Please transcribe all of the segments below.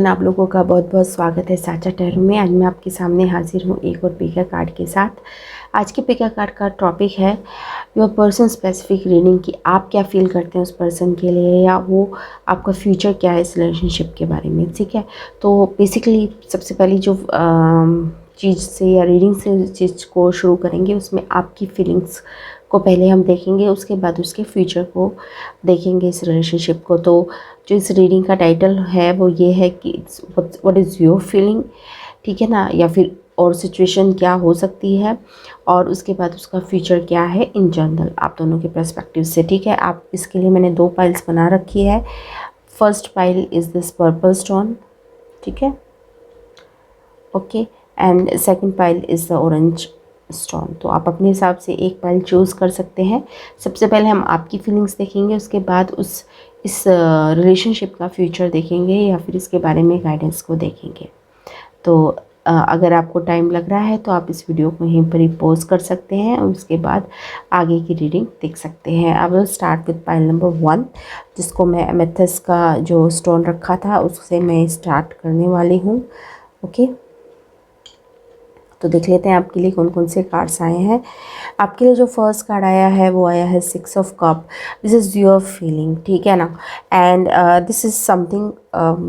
आप लोगों का बहुत बहुत स्वागत है साचा टैरो में। आज मैं आपके सामने हाजिर हूँ एक और पिका कार्ड के साथ। आज के पिका कार्ड का टॉपिक है योर पर्सन स्पेसिफिक रीडिंग की आप क्या फील करते हैं उस पर्सन के लिए, या वो आपका फ्यूचर क्या है इस रिलेशनशिप के बारे में। ठीक है, तो बेसिकली सबसे पहली जो चीज़ से या रीडिंग से चीज़ को शुरू करेंगे, उसमें आपकी फीलिंग्स को पहले हम देखेंगे, उसके बाद उसके फ्यूचर को देखेंगे इस रिलेशनशिप को। तो जो इस रीडिंग का टाइटल है वो ये है कि व्हाट इज़ योर फीलिंग, ठीक है ना, या फिर और सिचुएशन क्या हो सकती है, और उसके बाद उसका फ्यूचर क्या है इन जनरल आप दोनों के पर्सपेक्टिव से। ठीक है, आप इसके लिए मैंने 2 पाइल्स बना रखी है। First pile is this purple stone, ठीक है, okay, and second pile is the orange stone. तो आप अपने हिसाब से एक पाइल चूज़ कर सकते हैं। सबसे पहले हम आपकी फीलिंग्स देखेंगे, उसके बाद इस रिलेशनशिप का फ्यूचर देखेंगे, या फिर इसके बारे में गाइडेंस को देखेंगे। तो अगर आपको टाइम लग रहा है तो आप इस वीडियो को यहीं पर ही पॉज कर सकते हैं और उसके बाद आगे की रीडिंग देख सकते हैं। I will start with pile number 1, जिसको मैं एमेथिस्ट का जो स्टोन रखा था उससे मैं स्टार्ट करने वाली हूँ। ओके, तो देख लेते हैं आपके लिए कौन कौन से कार्ड्स आए हैं। आपके लिए जो फर्स्ट कार्ड आया है वो आया है 6 of cup. This is your feeling, ठीक है ना, एंड दिस इज़ समथिंग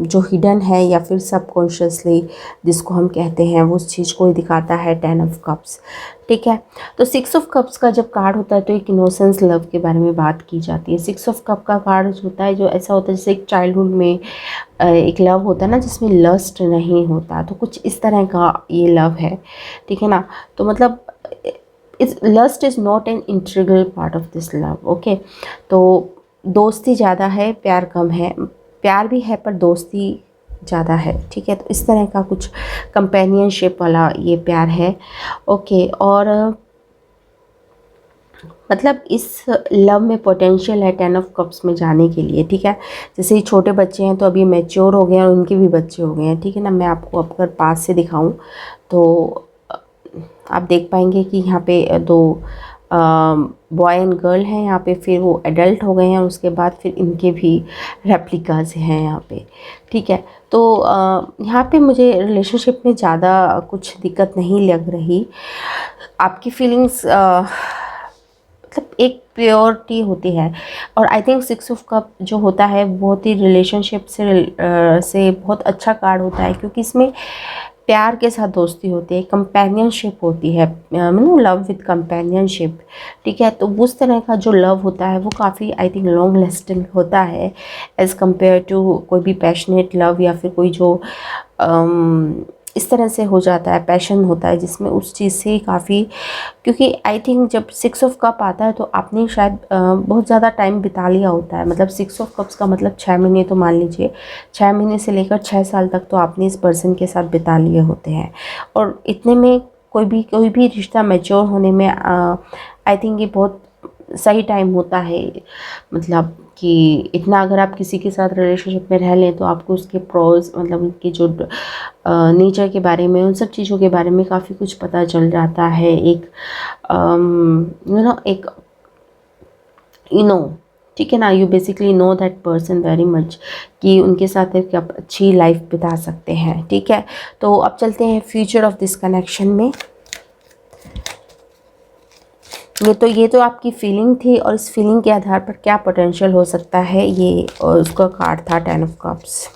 जो हिडन है या फिर सबकॉन्शियसली जिसको हम कहते हैं वो उस चीज़ को ही दिखाता है 10 ऑफ कप्स। ठीक है, तो 6 ऑफ कप्स का जब कार्ड होता है तो एक इनोसेंस लव के बारे में बात की जाती है। 6 ऑफ कप का कार्ड होता है जो ऐसा होता है जैसे एक चाइल्डहुड में एक लव होता है ना जिसमें लस्ट नहीं होता, तो कुछ इस तरह का ये लव है। ठीक है ना, तो मतलब lust is not an integral part of this love. Okay, तो दोस्ती ज़्यादा है, प्यार कम है। प्यार भी है पर दोस्ती ज़्यादा है। ठीक है, तो इस तरह का कुछ कंपेनियनशिप वाला ये प्यार है। ओके, और मतलब इस लव में पोटेंशियल है 10 ऑफ कप्स में जाने के लिए। ठीक है, जैसे ये छोटे बच्चे हैं तो अभी मैच्योर हो गए हैं और उनके भी बच्चे हो गए हैं। ठीक है ना, मैं आपको अगर पास से दिखाऊं तो आप देख पाएंगे कि यहाँ पे 2 बॉय एंड गर्ल हैं यहाँ पे, फिर वो एडल्ट हो गए हैं और उसके बाद फिर इनके भी रेप्लिकाज हैं यहाँ पे। ठीक है, तो यहाँ पे मुझे रिलेशनशिप में ज़्यादा कुछ दिक्कत नहीं लग रही। आपकी फीलिंग्स मतलब एक प्योरिटी होती है, और आई थिंक 6 ऑफ कप जो होता है बहुत ही रिलेशनशिप से बहुत अच्छा कार्ड होता है, क्योंकि इसमें प्यार के साथ दोस्ती होती है, कंपेनियनशिप होती है, लव विद कंपेनियनशिप। ठीक है, तो उस तरह का जो लव होता है वो काफ़ी आई थिंक लॉन्ग लास्टिंग होता है एज़ कम्पेयर टू कोई भी पैशनेट लव, या फिर कोई जो इस तरह से हो जाता है, पैशन होता है जिसमें उस चीज़ से काफ़ी, क्योंकि आई थिंक जब 6 ऑफ कप आता है तो आपने शायद बहुत ज़्यादा टाइम बिता लिया होता है। मतलब 6 ऑफ कप्स का मतलब 6 महीने, तो मान लीजिए 6 महीने से लेकर 6 साल तक तो आपने इस पर्सन के साथ बिता लिए होते हैं, और इतने में कोई भी रिश्ता मैच्योर होने में आई थिंक ये बहुत सही टाइम होता है। मतलब कि इतना अगर आप किसी के साथ रिलेशनशिप में रह लें तो आपको उसके प्रोज, मतलब उनकी जो नेचर के बारे में, उन सब चीज़ों के बारे में काफ़ी कुछ पता चल जाता है। एक एक ठीक है ना, you basically know that person very much, कि उनके साथ एक आप अच्छी लाइफ बिता सकते हैं। ठीक है, तो अब चलते हैं फ्यूचर ऑफ दिस कनेक्शन में। ये तो आपकी फीलिंग थी, और इस फीलिंग के आधार पर क्या पोटेंशियल हो सकता है, ये और उसका कार्ड था 10 ऑफ कप्स।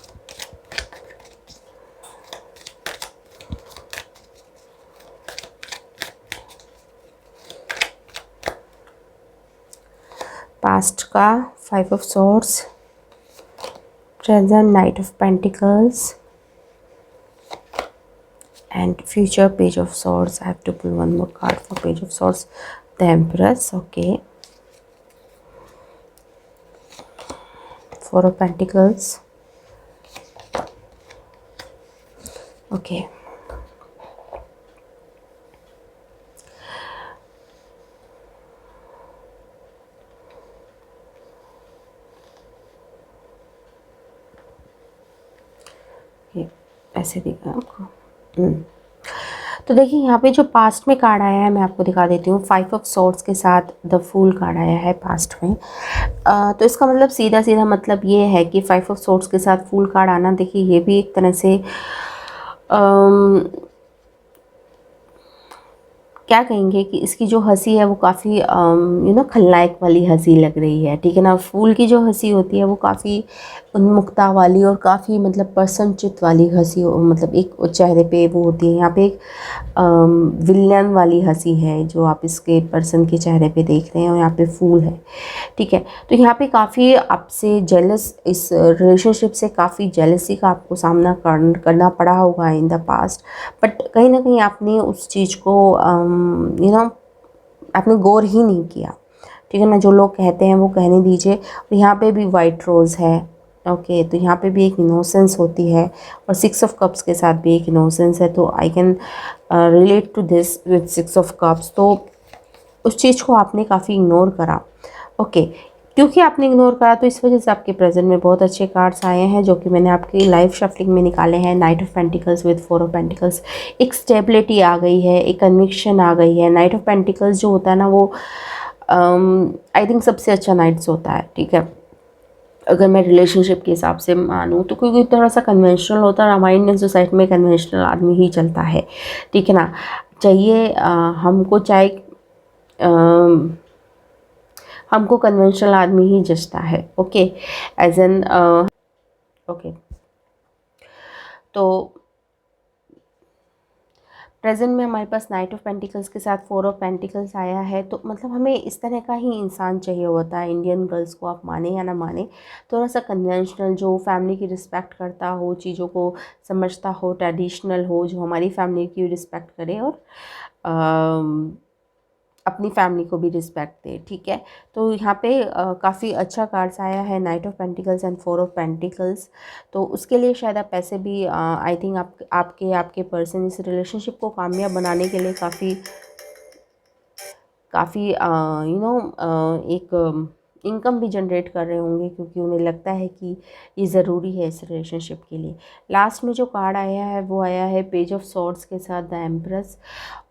पास्ट का 5 of swords, present night of pentacles, and future page of swords. I have to pull one more card for page of swords, the empress. Okay, 4 of pentacles. Okay, ये ऐसे दिख रहा है आपको। तो देखिए यहाँ पे जो पास्ट में कार्ड आया है मैं आपको दिखा देती हूँ। 5 ऑफ सॉर्ड्स के साथ द फूल कार्ड आया है पास्ट में। तो इसका मतलब सीधा सीधा मतलब ये है कि 5 ऑफ सोर्ड्स के साथ फूल कार्ड आना, देखिए ये भी एक तरह से क्या कहेंगे कि इसकी जो हंसी है वो काफ़ी खलनायक वाली हंसी लग रही है, ठीक है ना। फूल की जो हंसी होती है वो काफ़ी उन्मुक्ता वाली और काफ़ी मतलब प्रसन्नचित वाली हंसी, मतलब एक चेहरे पे वो होती है। यहाँ पे एक विलन वाली हंसी है जो आप इसके पर्सन के चेहरे पे देख रहे हैं, और यहाँ पे फूल है, ठीक है। तो यहाँ पे काफ़ी आपसे जेलस, इस रिलेशनशिप से काफ़ी जेलसी का आपको सामना करना पड़ा होगा इन द पास्ट, बट कहीं ना कहीं आपने उस चीज़ को आपने गौर ही नहीं किया, ठीक है ना। जो लोग कहते हैं वो कहने दीजिए। और यहाँ पे भी वाइट रोज़ है, ओके। तो यहाँ पे भी एक इनोसेंस होती है, और 6 ऑफ कप्स के साथ भी एक इनोसेंस है। तो I can relate to this with 6 of cups. तो उस चीज़ को आपने काफ़ी इग्नोर करा, ओके। क्योंकि आपने इग्नोर करा तो इस वजह से आपके प्रेजेंट में बहुत अच्छे कार्ड्स आए हैं, जो कि मैंने आपकी लाइफ शफलिंग में निकाले हैं। Night of pentacles with 4 of pentacles, एक स्टेबिलिटी आ गई है, एक कन्विक्शन आ गई है। नाइट ऑफ पेंटिकल्स जो होता है ना, वो आई थिंक सबसे अच्छा नाइट्स होता है, ठीक है, अगर मैं रिलेशनशिप के हिसाब से मानूँ तो। क्योंकि थोड़ा सा कन्वेंशनल होता है, हमारी इंडियन सोसाइटी में कन्वेंशनल आदमी ही चलता है, ठीक है ना। चाहिए हमको, चाहे हमको कन्वेंशनल आदमी ही जचता है, ओके, एज एन ओके। तो प्रेजेंट में हमारे पास नाइट ऑफ पेंटिकल्स के साथ 4 ऑफ पेंटिकल्स आया है। तो मतलब हमें इस तरह का ही इंसान चाहिए होता है, इंडियन गर्ल्स को, आप माने या ना माने। थोड़ा सा कन्वेंशनल, जो फैमिली की रिस्पेक्ट करता हो, चीज़ों को समझता हो, ट्रेडिशनल हो, जो हमारी फैमिली की रिस्पेक्ट करे और अपनी फैमिली को भी रिस्पेक्ट दे, ठीक है। तो यहाँ पे काफ़ी अच्छा कार्ड्स आया है, knight of pentacles and 4 of pentacles. तो उसके लिए शायद आप पैसे भी, आई थिंक आपके पर्सन इस रिलेशनशिप को कामयाब बनाने के लिए काफ़ी काफ़ी एक इनकम भी जनरेट कर रहे होंगे, क्योंकि उन्हें लगता है कि ये ज़रूरी है इस रिलेशनशिप के लिए। लास्ट में जो कार्ड आया है वो आया है पेज ऑफ सॉर्ड्स के साथ द एम्प्रेस,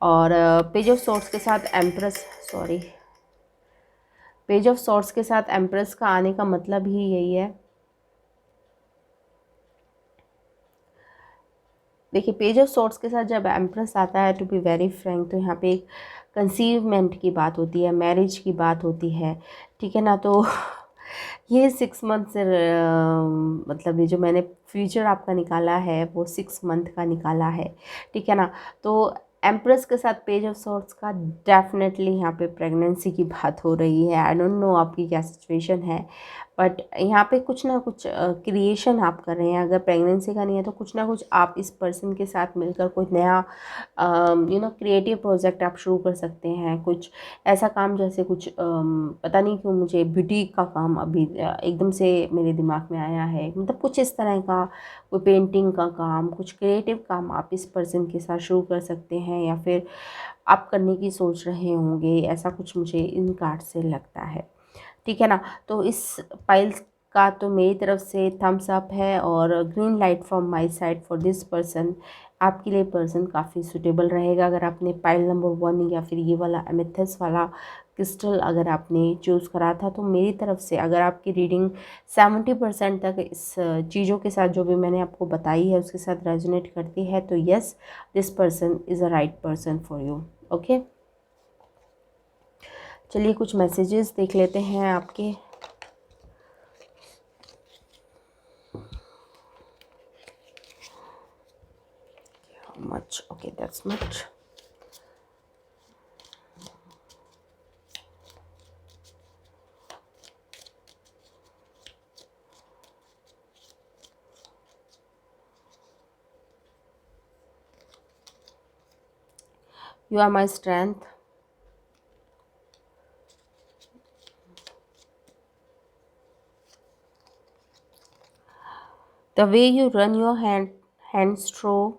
और पेज ऑफ सॉर्ड्स के साथ empress, sorry, page of swords के साथ एम्प्रेस का आने का मतलब ही यही है। देखिए, पेज ऑफ सॉर्ड्स के साथ जब एम्प्रेस आता है, टू बी वेरी फ्रैंक, तो यहाँ पे एक कंसीवमेंट की बात होती है, मैरिज की बात होती है, ठीक है ना। तो ये 6 मंथ से मतलब ये जो मैंने फ्यूचर आपका निकाला है वो 6 मंथ का निकाला है, ठीक है ना। तो एम्प्रेस के साथ पेज ऑफ सॉर्ड्स का डेफिनेटली यहाँ पे प्रेगनेंसी की बात हो रही है। आई डोंट नो आपकी क्या सिचुएशन है, बट यहाँ पे कुछ ना कुछ क्रिएशन आप कर रहे हैं। अगर प्रेगनेंसी का नहीं है तो कुछ ना कुछ आप इस पर्सन के साथ मिलकर कोई नया क्रिएटिव प्रोजेक्ट आप शुरू कर सकते हैं। कुछ ऐसा काम, जैसे कुछ पता नहीं क्यों मुझे ब्यूटीक का काम अभी एकदम से मेरे दिमाग में आया है। मतलब कुछ इस तरह का कोई पेंटिंग का काम, कुछ क्रिएटिव काम आप इस पर्सन के साथ शुरू कर सकते हैं, या फिर आप करने की सोच रहे होंगे, ऐसा कुछ मुझे इन कार्ड से लगता है, ठीक है ना। तो इस पाइल का तो मेरी तरफ से थम्स अप है, और green light from my side for this person. आपके लिए पर्सन काफ़ी सूटेबल रहेगा। अगर आपने पाइल नंबर 1 या फिर ये वाला एमेथिस वाला क्रिस्टल अगर आपने चूज़ करा था, तो मेरी तरफ से अगर आपकी रीडिंग 70% तक इस चीज़ों के साथ जो भी मैंने आपको बताई है उसके साथ रेजोनेट करती है, तो yes, this person is a right person for you, okay. चलिए कुछ मैसेजेस देख लेते हैं आपके। Much, okay, that's much. You are my strength. The way you run your hands through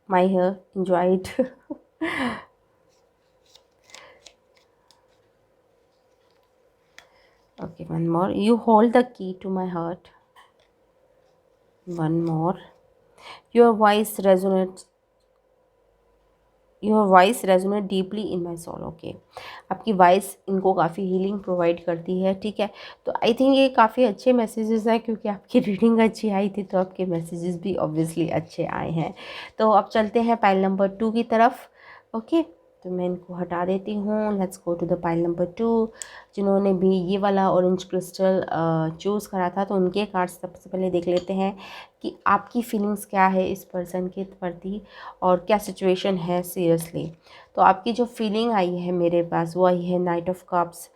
my hair, enjoy it. Okay, one more. You hold the key to my heart. One more. Your voice resonates. Your voice resonate deeply in my soul. Okay, आपकी voice इनको काफ़ी healing provide करती है, ठीक है। तो I think ये काफ़ी अच्छे मैसेजेस हैं, क्योंकि आपकी रीडिंग अच्छी आई थी तो आपके मैसेजेस भी ऑब्वियसली अच्छे आए हैं। तो अब चलते हैं पाइल नंबर 2 की तरफ। ओके, तो मैं इनको हटा देती हूँ। Let's go to the pile number 2। जिन्होंने भी ये वाला ऑरेंज क्रिस्टल चूज़ करा था, तो उनके कार्ड्स सबसे पहले देख लेते हैं कि आपकी फीलिंग्स क्या है इस पर्सन के प्रति और क्या सिचुएशन है सीरियसली। तो आपकी जो फीलिंग आई है मेरे पास वो आई है नाइट ऑफ कप्स,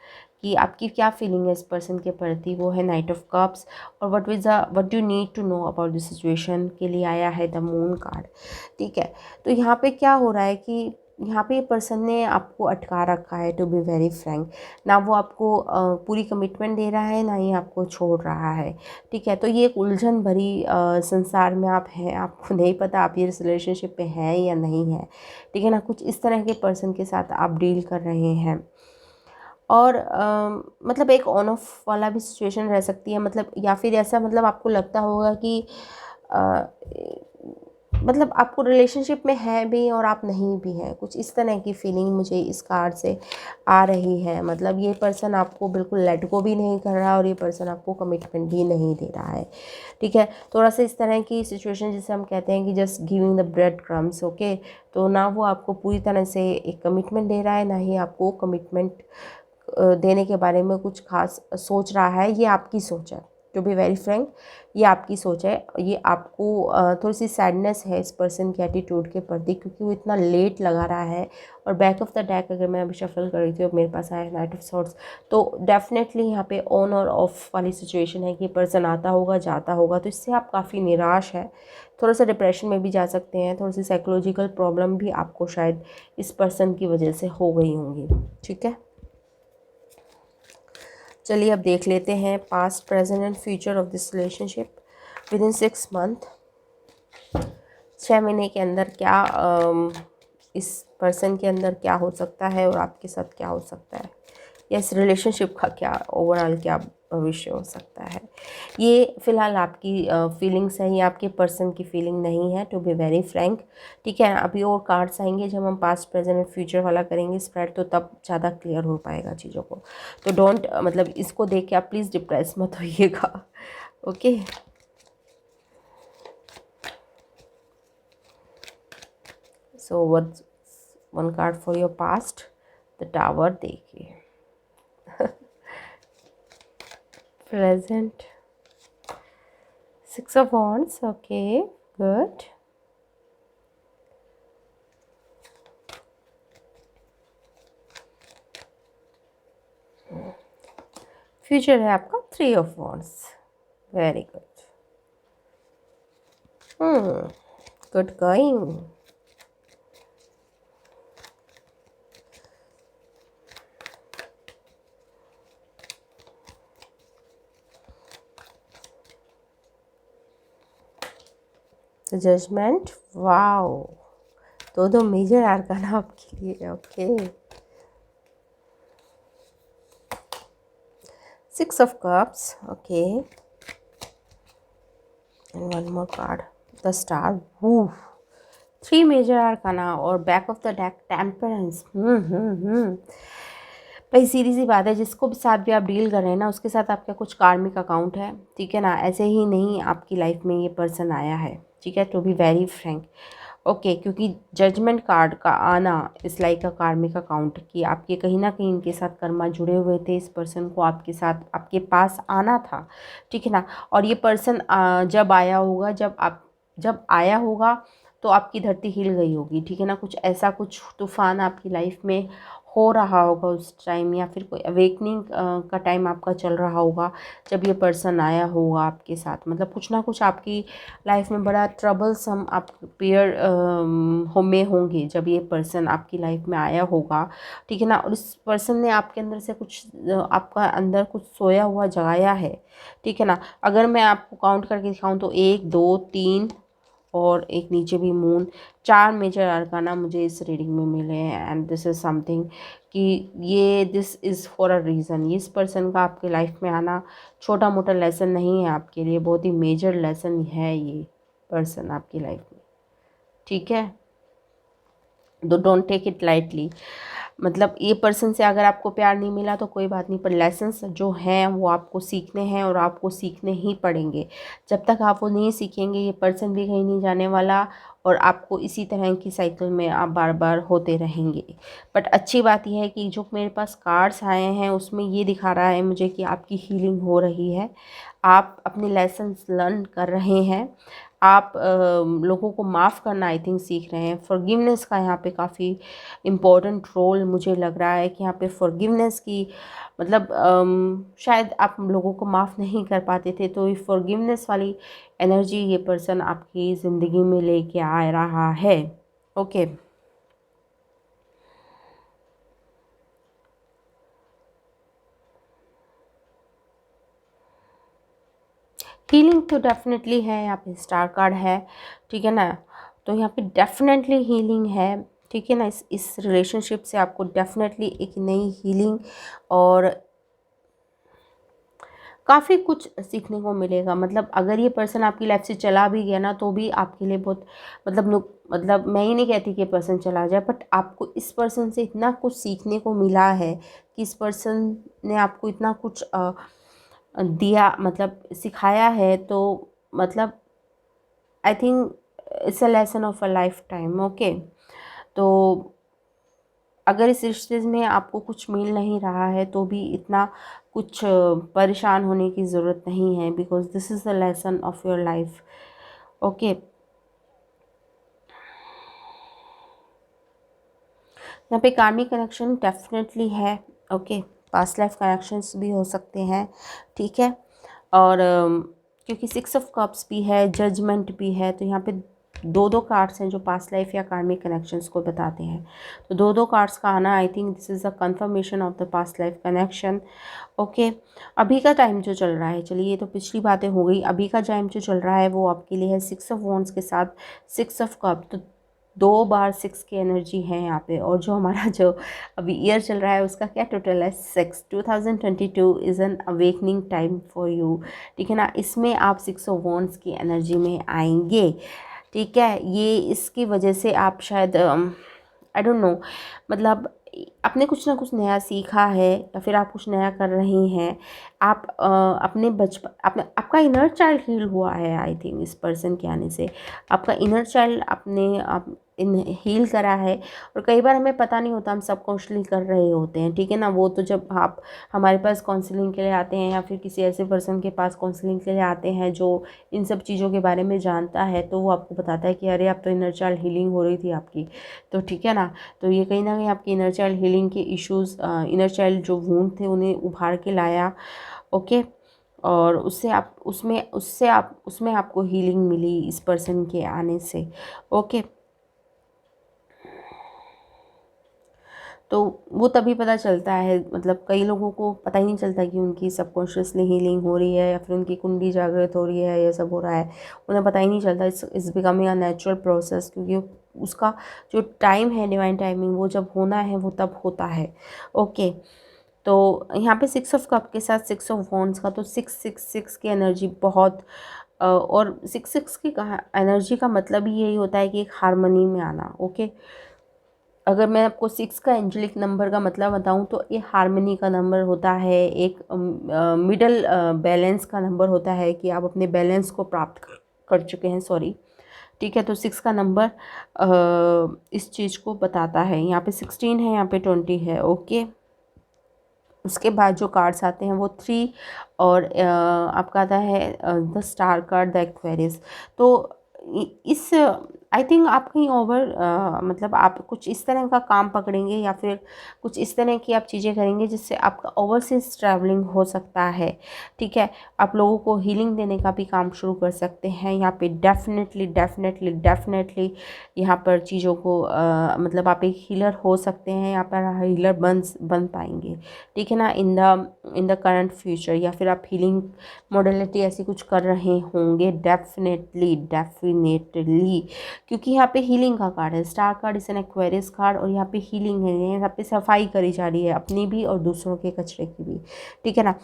कि आपकी क्या फीलिंग है इस पर्सन के प्रति, वो है नाइट ऑफ कप्स। और what you need to know about the situation के लिए आया है द मून कार्ड, ठीक है। तो यहाँ पे क्या हो रहा है कि यहाँ पे पर्सन ने आपको अटका रखा है, टू बी वेरी फ्रैंक। ना वो आपको पूरी कमिटमेंट दे रहा है, ना ही आपको छोड़ रहा है, ठीक है। तो ये एक उलझन भरी संसार में आप हैं, आपको नहीं पता आप ये रिलेशनशिप में हैं या नहीं है, ठीक है ना। कुछ इस तरह के पर्सन के साथ आप डील कर रहे हैं। और मतलब एक ऑन ऑफ वाला भी सिचुएशन रह सकती है, मतलब या फिर ऐसा मतलब आपको लगता होगा कि अ, मतलब आपको रिलेशनशिप में है भी और आप नहीं भी हैं, कुछ इस तरह की फीलिंग मुझे इस कार्ड से आ रही है। मतलब ये पर्सन आपको बिल्कुल लेट गो भी नहीं कर रहा और ये पर्सन आपको कमिटमेंट भी नहीं दे रहा है, ठीक है। थोड़ा सा इस तरह की सिचुएशन जिसे हम कहते हैं कि just giving the bread crumbs, okay. तो ना वो आपको पूरी तरह से एक कमिटमेंट दे रहा है, ना ही आपको कमिटमेंट देने के बारे में कुछ खास सोच रहा है। ये आपकी सोच है, टू बी वेरी फ्रैंक, ये आपकी सोच है। ये आपको थोड़ी सी सैडनेस है इस पर्सन के एटीट्यूड के प्रति, क्योंकि वो इतना लेट लगा रहा है। और बैक ऑफ द डेक अगर मैं अभी शफल कर रही थी और मेरे पास आया नाइट ऑफ सॉर्ड्स, तो डेफिनेटली यहाँ पे ऑन और ऑफ वाली सिचुएशन है कि पर्सन आता होगा जाता होगा, तो इससे आप काफ़ी निराश है, थोड़ा सा डिप्रेशन में भी जा सकते हैं। थोड़ी सी साइकोलॉजिकल प्रॉब्लम भी आपको शायद इस पर्सन की वजह से हो गई होंगी, ठीक है। चलिए अब देख लेते हैं past present and future of this relationship with in 6 month. 6 महीने के अंदर क्या इस पर्सन के अंदर क्या हो सकता है और आपके साथ क्या हो सकता है, या इस रिलेशनशिप का क्या ओवरऑल क्या भविष्य हो सकता है। ये फ़िलहाल आपकी फीलिंग्स हैं, ये आपके पर्सन की फीलिंग नहीं है, टू बी वेरी फ्रैंक, ठीक है। अभी और कार्ड्स आएंगे जब हम पास्ट प्रेजेंट एंड फ्यूचर वाला करेंगे स्प्रेड, तो तब ज़्यादा क्लियर हो पाएगा चीज़ों को। तो डोंट मतलब इसको देख के आप प्लीज़ डिप्रेस मत होइएगा, okay. So what's one card for your past, the tower देखिए। Present, 6 of Wands, okay, good. Future है आपका 3 of Wands, very good. Good going. The Judgment, wow. दो मेजर आर्काना आपके लिए, okay. 6 of Cups, okay. And one more card, the Star, woo. 3 major arcana और back of the deck temperance. भाई सीधी सी बात है, जिसको भी साथ भी आप डील कर रहे हैं ना, उसके साथ आपका कुछ कार्मिक अकाउंट है, ठीक है ना। ऐसे ही नहीं आपकी लाइफ में ये पर्सन आया है, ठीक है, to be very frank, okay. क्योंकि जजमेंट कार्ड का आना इस लाइक का कार्मिक अकाउंट, कि आपके कहीं ना कहीं इनके साथ कर्मा जुड़े हुए थे, इस पर्सन को आपके साथ आपके पास आना था, ठीक है ना। और ये पर्सन जब आया होगा, जब आया होगा तो आपकी धरती हिल गई होगी, ठीक है ना। कुछ ऐसा कुछ तूफान आपकी लाइफ में हो रहा होगा उस टाइम, या फिर कोई अवेकनिंग का टाइम आपका चल रहा होगा जब ये पर्सन आया होगा आपके साथ। मतलब कुछ ना कुछ आपकी लाइफ में बड़ा ट्रबल्सम आप पेयर में होंगे जब ये पर्सन आपकी लाइफ में आया होगा, ठीक है ना। और इस पर्सन ने आपके अंदर से कुछ आपका अंदर कुछ सोया हुआ जगाया है, ठीक है ना। अगर मैं आपको काउंट करके दिखाऊं तो 1 2 3 और एक नीचे भी मून, 4 मेजर अरकाना मुझे इस रीडिंग में मिले हैं। एंड दिस इज़ समथिंग कि ये this is for a reason. इस पर्सन का आपके लाइफ में आना छोटा मोटा लेसन नहीं है आपके लिए, बहुत ही मेजर लेसन है ये पर्सन आपकी लाइफ में, ठीक है। तो डोंट टेक इट लाइटली। मतलब ये पर्सन से अगर आपको प्यार नहीं मिला तो कोई बात नहीं, पर लेसन्स जो हैं वो आपको सीखने हैं और आपको सीखने ही पड़ेंगे। जब तक आप वो नहीं सीखेंगे ये पर्सन भी कहीं नहीं जाने वाला, और आपको इसी तरह की साइकिल में आप बार बार होते रहेंगे। बट अच्छी बात यह है कि जो मेरे पास कार्ड्स आए हैं उसमें ये दिखा रहा है मुझे कि आपकी हीलिंग हो रही है, आप अपने लेसन्स लर्न कर रहे हैं, आप लोगों को माफ़ करना आई थिंक सीख रहे हैं। फॉरगिवनेस का यहाँ पे काफ़ी इम्पोर्टेंट रोल मुझे लग रहा है कि यहाँ पे फॉरगिवनेस की मतलब शायद आप लोगों को माफ़ नहीं कर पाते थे, तो ये फॉरगिवनेस वाली एनर्जी ये पर्सन आपकी ज़िंदगी में लेके आ रहा है। ओके। हीलिंग तो डेफिनेटली है, यहाँ पे स्टार कार्ड है, ठीक है ना। तो यहाँ पे डेफिनेटली हीलिंग है, ठीक है ना। इस रिलेशनशिप से आपको डेफिनेटली एक नई हीलिंग और काफ़ी कुछ सीखने को मिलेगा। मतलब अगर ये पर्सन आपकी लाइफ से चला भी गया ना तो भी आपके लिए बहुत मतलब मैं ये नहीं कहती कि ये पर्सन चला जाए, बट आपको इस पर्सन से इतना कुछ सीखने को मिला है कि इस पर्सन ने आपको इतना कुछ दिया, मतलब सिखाया है। तो मतलब I think it's a lesson of a life time. Okay. तो अगर इस रिश्ते में आपको कुछ मिल नहीं रहा है तो भी इतना कुछ परेशान होने की ज़रूरत नहीं है, because this is the lesson of your life. Okay. यहाँ पे कार्मिक कनेक्शन डेफिनेटली है। ओके। पास्ट लाइफ कनेक्शंस भी हो सकते हैं, ठीक है। और क्योंकि 6 ऑफ कप्स भी है, जजमेंट भी है, तो यहाँ पे दो दो कार्ड्स हैं जो पास्ट लाइफ या कार्मिक कनेक्शंस को बताते हैं। तो दो दो कार्ड्स का आना I think this is a confirmation of the past life connection. Okay. अभी का टाइम जो चल रहा है, चलिए ये तो पिछली बातें हो गई, अभी का टाइम जो चल रहा है वो आपके लिए है 6 ऑफ वॉन्ड्स के साथ 6 ऑफ कप। तो 2 बार 6 की एनर्जी है यहाँ पे। और जो हमारा जो अभी ईयर चल रहा है उसका क्या टोटल है 6। 2022 is an awakening time for you, ठीक है ना। इसमें आप 6 ऑफ वॉन्ड्स की एनर्जी में आएंगे, ठीक है। ये इसकी वजह से आप शायद आई डोंट नो, मतलब आपने कुछ ना कुछ नया सीखा है या फिर आप कुछ नया कर रहे हैं। आप अपने बचपन अपने आपका इनर चाइल्ड हील हुआ है आई थिंक इस पर्सन के आने से। आपका इनर चाइल्ड आपने आप इन हील करा है। और कई बार हमें पता नहीं होता, हम सबकॉन्शियसली कर रहे होते हैं, ठीक है ना। वो तो जब आप हमारे पास काउंसलिंग के लिए आते हैं या फिर किसी ऐसे पर्सन के पास काउंसलिंग के लिए आते हैं जो इन सब चीज़ों के बारे में जानता है, तो वो आपको बताता है कि अरे अब तो इनर चाइल्ड हीलिंग हो रही थी आपकी, तो ठीक है ना। तो ये कहीं ना कहीं आपकी इनर चाइल्ड हीलिंग के इश्यूज़, इनर चाइल्ड जो वूंड थे उन्हें उभार के लाया। ओके। और उसमें आपको हीलिंग मिली इस पर्सन के आने से। ओके। तो वो तभी पता चलता है, मतलब कई लोगों को पता ही नहीं चलता कि उनकी सबकॉन्शियसली हीलिंग हो रही है या फिर उनकी कुंडली जागृत हो रही है, ये सब हो रहा है, उन्हें पता ही नहीं चलता। It's becoming a natural process, क्योंकि उसका जो टाइम है, डिवाइन टाइमिंग, वो जब होना है वो तब होता है। ओके। तो यहाँ पे 6 ऑफ कप के साथ 6 ऑफ वॉन्ड्स का, तो 666 की एनर्जी बहुत और 66 की एनर्जी का मतलब ही यही होता है कि एक हारमोनी में आना। ओके। अगर मैं आपको 6 का एंजेलिक नंबर का मतलब बताऊं तो ये हारमोनी का नंबर होता है, एक मिडल बैलेंस का नंबर होता है कि आप अपने बैलेंस को प्राप्त कर चुके हैं, सॉरी, ठीक है। तो 6 का नंबर इस चीज़ को बताता है। यहाँ पे 16 है, यहाँ पे 20 है। ओके। उसके बाद जो कार्ड्स आते हैं वो 3 और आपका आता है the star card, the Aquarius. तो इस आई थिंक आप कहीं ओवर मतलब आप कुछ इस तरह का काम पकड़ेंगे या फिर कुछ इस तरह की आप चीज़ें करेंगे जिससे आपका ओवरसीज ट्रैवलिंग हो सकता है, ठीक है। आप लोगों को हीलिंग देने का भी काम शुरू कर सकते हैं यहाँ पे। डेफिनेटली डेफिनेटली डेफिनेटली यहाँ पर चीज़ों को मतलब आप एक हीलर हो सकते हैं, यहाँ पर हीलर बन पाएंगे, ठीक है ना, इन द करंट फ्यूचर। या फिर आप हीलिंग मोडलिटी ऐसी कुछ कर रहे होंगे, डेफिनेटली डेफिनेटली, क्योंकि यहाँ पे हीलिंग का कार्ड है। स्टार कार्ड इस एन एक्वेरियस कार्ड, और यहाँ पे हीलिंग है, यहाँ पे सफाई करी जा रही है अपनी भी और दूसरों के कचरे की भी, ठीक है ना।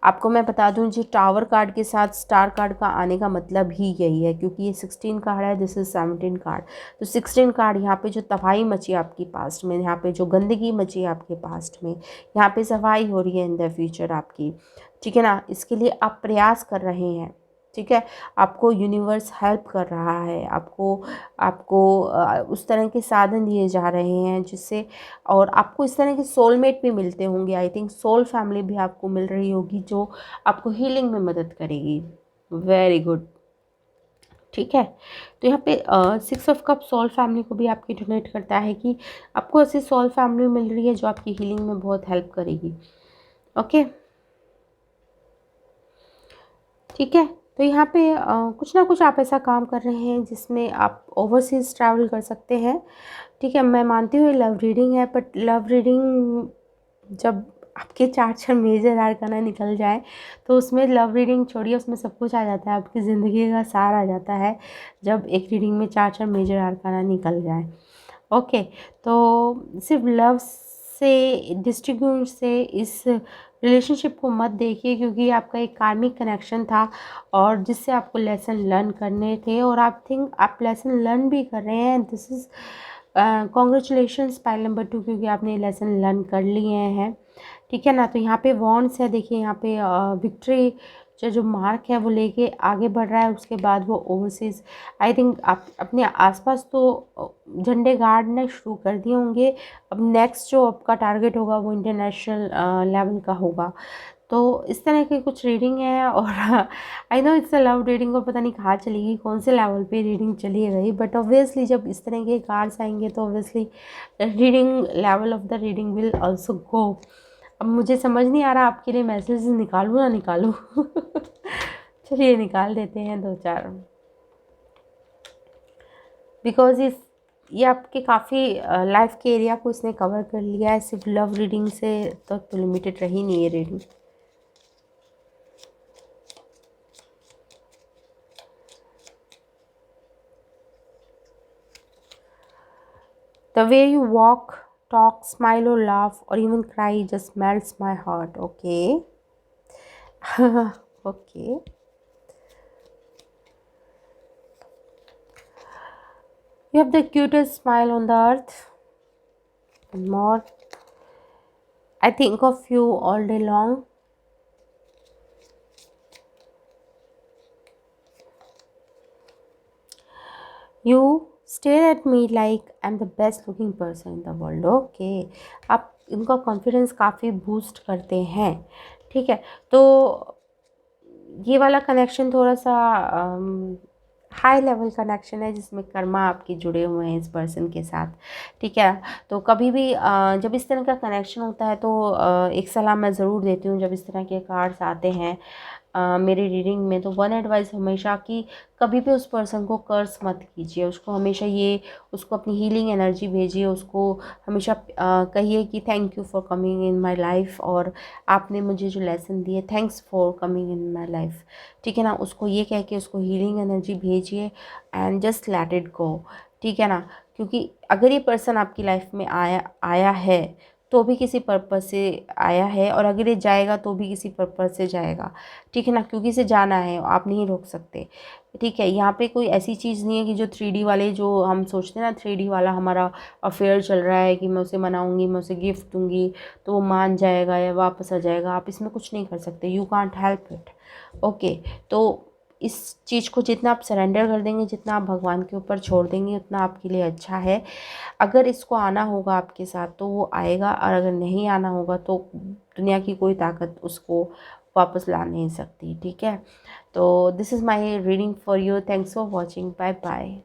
आपको मैं बता दूं, जी टावर कार्ड के साथ स्टार कार्ड का आने का मतलब ही यही है, क्योंकि ये 16 कार्ड है, दिस इज 17 कार्ड। तो 16 कार्ड यहाँ पे जो तबाही मची आपकी पास्ट में, यहाँ पे जो गंदगी मची आपके पास्ट में, यहाँ पे सफाई हो रही है इन द फ्यूचर आपकी, ठीक है ना। इसके लिए आप प्रयास कर रहे हैं, ठीक है। आपको यूनिवर्स हेल्प कर रहा है, आपको आपको उस तरह के साधन दिए जा रहे हैं जिससे, और आपको इस तरह के सोलमेट भी मिलते होंगे। आई थिंक सोल फैमिली भी आपको मिल रही होगी जो आपको हीलिंग में मदद करेगी। वेरी गुड, ठीक है। तो यहाँ पे 6 ऑफ कप सोल फैमिली को भी आपकी डोनेट करता है कि आपको ऐसी सोल फैमिली मिल रही है जो आपकी हीलिंग में बहुत हेल्प करेगी। ओके, ठीक है। तो यहाँ पे कुछ ना कुछ आप ऐसा काम कर रहे हैं जिसमें आप ओवरसीज़ ट्रैवल कर सकते हैं, ठीक है। मैं मानती हूँ लव रीडिंग है, बट लव रीडिंग जब आपके 4 मेजर आर्काना निकल जाए तो उसमें लव रीडिंग छोड़िए, उसमें सब कुछ आ जाता है, आपकी ज़िंदगी का सार आ जाता है जब एक रीडिंग में 4 मेजर आर्काना निकल जाए। ओके, तो सिर्फ लव से, डिस्ट्रीब्यूट से इस रिलेशनशिप को मत देखिए, क्योंकि आपका एक कार्मिक कनेक्शन था और जिससे आपको लेसन लर्न करने थे, और आप थिंक आप लेसन लर्न भी कर रहे हैं। This is congratulations pile number 2, क्योंकि आपने लेसन लर्न कर लिए हैं, ठीक है ना। तो यहाँ पे वॉन्ड्स है, देखिए यहाँ पे विक्ट्री जो मार्क है वो लेके आगे बढ़ रहा है। उसके बाद वो ओवरसीज़, आई थिंक आप अपने आसपास तो झंडे गाड़ने शुरू कर दिए होंगे। अब नेक्स्ट जो आपका टारगेट होगा वो इंटरनेशनल लेवल का होगा। तो इस तरह की कुछ रीडिंग है, और I know it's a love reading, और पता नहीं कहाँ चलेगी, कौन से लेवल पे रीडिंग चली गई, बट ऑब्वियसली जब इस तरह के कार्ड्स आएंगे तो obviously reading level of the reading will also go. अब मुझे समझ नहीं आ रहा आपके लिए मैसेज निकालूँ ना निकालूँ। चलिए निकाल देते हैं 2-4, बिकॉज ये आपके काफ़ी लाइफ के एरिया को इसने कवर कर लिया है, सिर्फ लव रीडिंग से तो लिमिटेड रही नहीं है reading. The way you walk, talk, smile or laugh or even cry just melts my heart. Okay. Okay. You have the cutest smile on the earth. And more. I think of you all day long. You stare at me like I'm the best looking person in the world. Okay. आप इनका confidence काफ़ी boost करते हैं, ठीक है। तो ये वाला कनेक्शन थोड़ा सा हाई लेवल कनेक्शन है, जिसमें कर्मा आपके जुड़े हुए हैं इस पर्सन के साथ, ठीक है। तो कभी भी जब इस तरह का कनेक्शन होता है तो एक सलाह मैं ज़रूर देती हूँ, जब इस तरह के कार्ड्स आते हैं मेरी रीडिंग में, तो वन एडवाइस हमेशा कि कभी भी उस पर्सन को कर्स मत कीजिए, उसको हमेशा ये, उसको अपनी हीलिंग एनर्जी भेजिए, उसको हमेशा कहिए कि thank you for coming in my life, और आपने मुझे जो लेसन दिए, thanks for coming in my life, ठीक है ना। उसको ये कह के उसको हीलिंग एनर्जी भेजिए and just let it go, ठीक है ना। क्योंकि अगर ये पर्सन आपकी लाइफ में आया है तो भी किसी पर्पज़ से आया है, और अगर ये जाएगा तो भी किसी पर्पज़ से जाएगा, ठीक है ना। क्योंकि इसे जाना है, आप नहीं रोक सकते, ठीक है। यहाँ पे कोई ऐसी चीज़ नहीं है कि जो 3D वाले, जो हम सोचते हैं ना 3D वाला हमारा अफेयर चल रहा है कि मैं उसे मनाऊंगी, मैं उसे गिफ्ट दूंगी तो वो मान जाएगा या वापस आ जाएगा। आप इसमें कुछ नहीं कर सकते, you can't help it. Okay, तो इस चीज़ को जितना आप सरेंडर कर देंगे, जितना आप भगवान के ऊपर छोड़ देंगे, उतना आपके लिए अच्छा है। अगर इसको आना होगा आपके साथ तो वो आएगा, और अगर नहीं आना होगा तो दुनिया की कोई ताकत उसको वापस ला नहीं सकती, ठीक है। तो this is my reading for you. Thanks for watching. Bye bye.